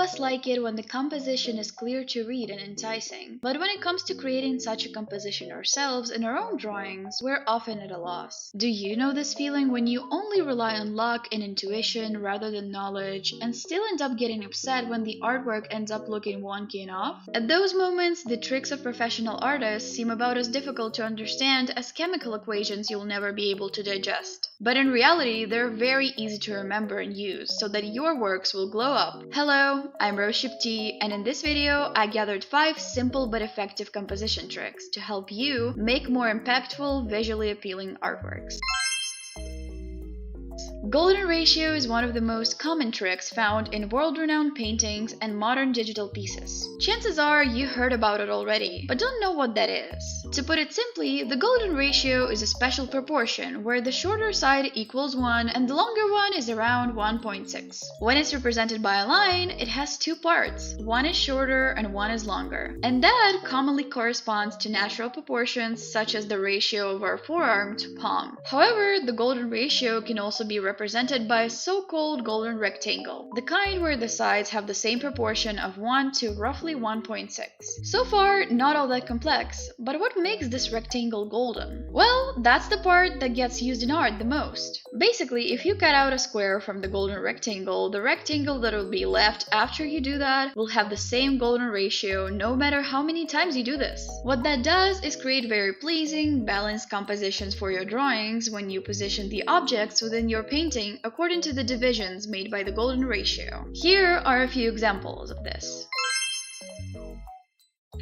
us like it when the composition is clear to read and enticing, but when it comes to creating such a composition ourselves in our own drawings, we're often at a loss. Do you know this feeling when you only rely on luck and intuition rather than knowledge, and still end up getting upset when the artwork ends up looking wonky and off? At those moments, the tricks of professional artists seem about as difficult to understand as chemical equations you'll never be able to digest. But in reality, they're very easy to remember and use so that your works will glow up. Hello, I'm Roshipti, and in this video, I gathered 5 simple but effective composition tricks to help you make more impactful, visually appealing artworks. Golden ratio is one of the most common tricks found in world-renowned paintings and modern digital pieces. Chances are you heard about it already, but don't know what that is. To put it simply, the golden ratio is a special proportion where the shorter side equals 1 and the longer one is around 1.6. When it's represented by a line, it has 2 parts. One is shorter and one is longer. And that commonly corresponds to natural proportions such as the ratio of our forearm to palm. However, the golden ratio can also be represented by a so-called golden rectangle, the kind where the sides have the same proportion of 1 to roughly 1.6. So far, not all that complex, but what makes this rectangle golden? Well, that's the part that gets used in art the most. Basically, if you cut out a square from the golden rectangle, the rectangle that will be left after you do that will have the same golden ratio no matter how many times you do this. What that does is create very pleasing, balanced compositions for your drawings when you position the objects within your painting according to the divisions made by the golden ratio. Here are a few examples of this.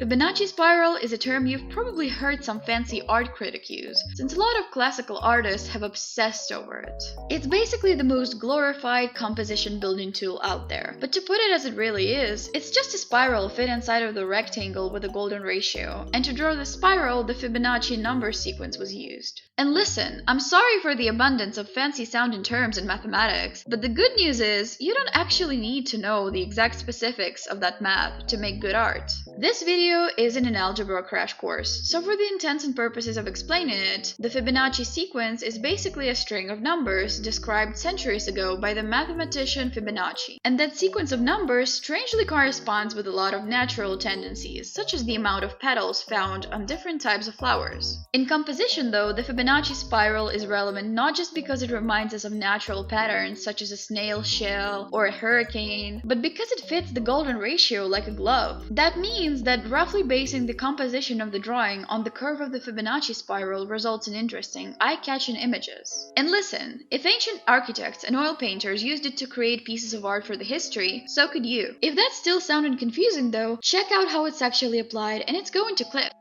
Fibonacci spiral is a term you've probably heard some fancy art critic use, since a lot of classical artists have obsessed over it. It's basically the most glorified composition building tool out there, but to put it as it really is, it's just a spiral fit inside of the rectangle with a golden ratio, and to draw the spiral, the Fibonacci number sequence was used. And listen, I'm sorry for the abundance of fancy sounding terms in mathematics, but the good news is, you don't actually need to know the exact specifics of that math to make good art. This video isn't an algebra crash course, so for the intents and purposes of explaining it, the Fibonacci sequence is basically a string of numbers described centuries ago by the mathematician Fibonacci. And that sequence of numbers strangely corresponds with a lot of natural tendencies, such as the amount of petals found on different types of flowers. In composition though, the Fibonacci spiral is relevant not just because it reminds us of natural patterns such as a snail shell or a hurricane, but because it fits the golden ratio like a glove. That means that roughly basing the composition of the drawing on the curve of the Fibonacci spiral results in interesting, eye-catching images. And listen, if ancient architects and oil painters used it to create pieces of art for the history, so could you. If that still sounded confusing though, check out how it's actually applied and it's going to click.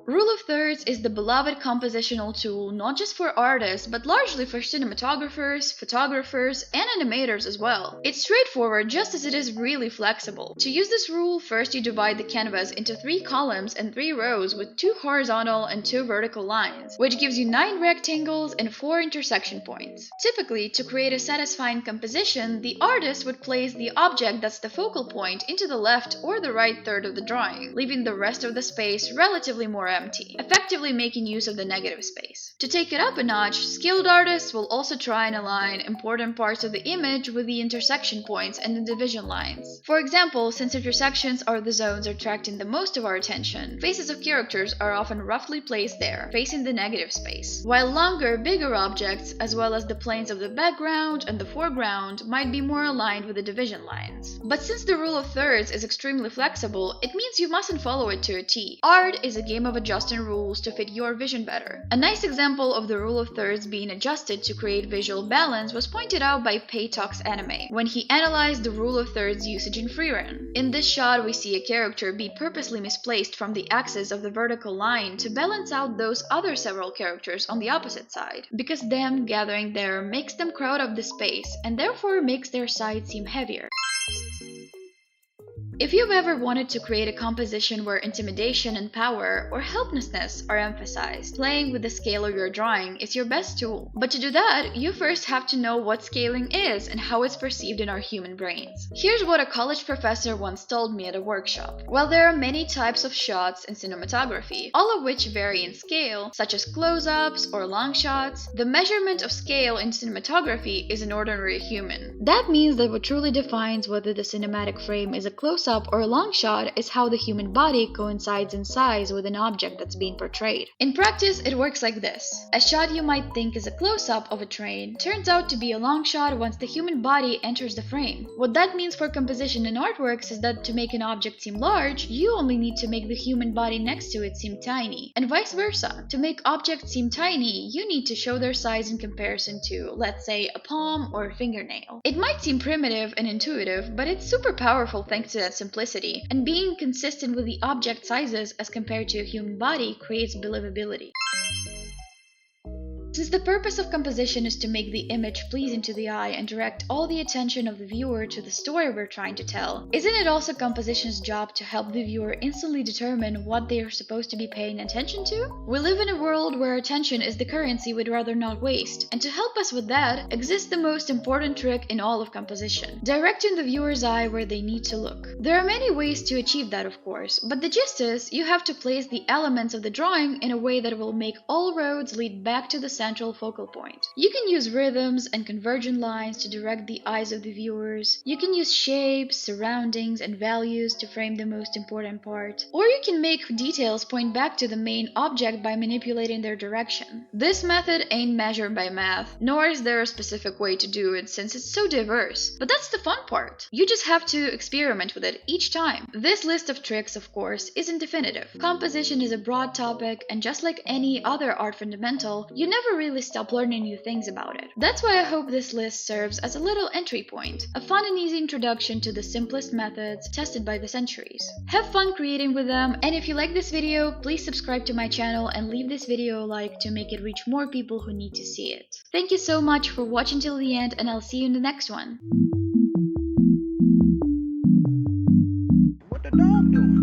Rule of thirds is the beloved compositional tool not just for artists, but largely for cinematographers, photographers, and animators as well. It's straightforward just as it is really flexible. To use this rule, first you divide the canvas into 3 columns and 3 rows with 2 horizontal and 2 vertical lines, which gives you 9 rectangles and 4 intersection points. Typically, to create a satisfying composition, the artist would place the object that's the focal point into the left or the right third of the drawing, leaving the rest of the space relatively more empty, effectively making use of the negative space. To take it up a notch, skilled artists will also try and align important parts of the image with the intersection points and the division lines. For example, since intersections are the zones attracting the most of our attention, faces of characters are often roughly placed there, facing the negative space, while longer, bigger objects, as well as the planes of the background and the foreground, might be more aligned with the division lines. But since the rule of thirds is extremely flexible, it means you mustn't follow it to a T. Art is a game of adjusting rules to fit your vision better. A nice example of the rule of thirds being adjusted to create visual balance was pointed out by Paytox Anime when he analyzed the rule of thirds usage in freerun. In this shot, we see a character be purposely misplaced from the axis of the vertical line to balance out those other several characters on the opposite side, because them gathering there makes them crowd up the space and therefore makes their side seem heavier. If you've ever wanted to create a composition where intimidation and power or helplessness are emphasized, playing with the scale of your drawing is your best tool. But to do that, you first have to know what scaling is and how it's perceived in our human brains. Here's what a college professor once told me at a workshop. While there are many types of shots in cinematography, all of which vary in scale, such as close-ups or long shots, the measurement of scale in cinematography is an ordinary human. That means that what truly defines whether the cinematic frame is a close-up or a long shot is how the human body coincides in size with an object that's being portrayed. In practice, it works like this. A shot you might think is a close-up of a train turns out to be a long shot once the human body enters the frame. What that means for composition in artworks is that to make an object seem large, you only need to make the human body next to it seem tiny, and vice versa. To make objects seem tiny, you need to show their size in comparison to, let's say, a palm or a fingernail. It might seem primitive and intuitive, but it's super powerful thanks to that simplicity, and being consistent with the object sizes as compared to a human body creates believability. Since the purpose of composition is to make the image pleasing to the eye and direct all the attention of the viewer to the story we're trying to tell, isn't it also composition's job to help the viewer instantly determine what they are supposed to be paying attention to? We live in a world where attention is the currency we'd rather not waste, and to help us with that exists the most important trick in all of composition: directing the viewer's eye where they need to look. There are many ways to achieve that, of course, but the gist is you have to place the elements of the drawing in a way that will make all roads lead back to the central focal point. You can use rhythms and convergent lines to direct the eyes of the viewers. You can use shapes, surroundings, and values to frame the most important part. Or you can make details point back to the main object by manipulating their direction. This method ain't measured by math, nor is there a specific way to do it since it's so diverse. But that's the fun part. You just have to experiment with it each time. This list of tricks, of course, isn't definitive. Composition is a broad topic, and just like any other art fundamental, you never really stop learning new things about it. That's why I hope this list serves as a little entry point, a fun and easy introduction to the simplest methods tested by the centuries. Have fun creating with them, and if you like this video, please subscribe to my channel and leave this video a like to make it reach more people who need to see it. Thank you so much for watching till the end, and I'll see you in the next one. What the dog doing?